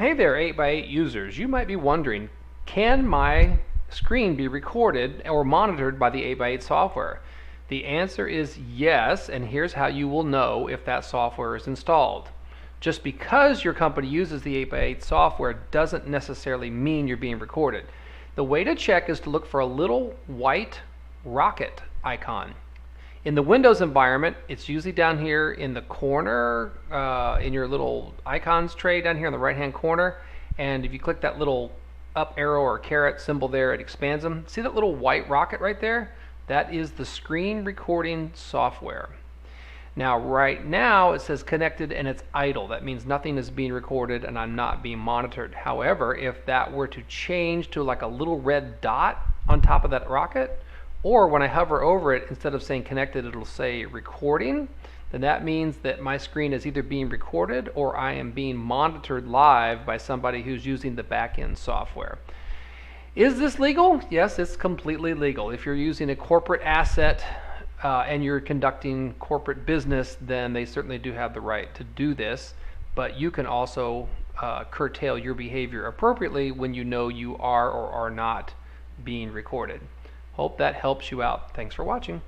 Hey there, 8x8 users. You might be wondering, can my screen be recorded or monitored by the 8x8 software? The answer is yes, and here's how you will know if that software is installed. Just because your company uses the 8x8 software doesn't necessarily mean you're being recorded. The way to check is to look for a little white rocket icon. In the Windows environment, it's usually down here in the corner, in your little icons tray down here in the right-hand corner. And if you click that little up arrow or caret symbol there, it expands them. See that little white rocket right there? That is the screen recording software. Now, right now, it says connected and it's idle. That means nothing is being recorded and I'm not being monitored. However, if that were to change to like a little red dot on top of that rocket, or when I hover over it, instead of saying connected, it'll say recording, then that means that my screen is either being recorded or I am being monitored live by somebody who's using the back-end software. Is this legal? Yes, it's completely legal. If you're using a corporate asset and you're conducting corporate business, then they certainly do have the right to do this, but you can also curtail your behavior appropriately when you know you are or are not being recorded. Hope that helps you out. Thanks for watching.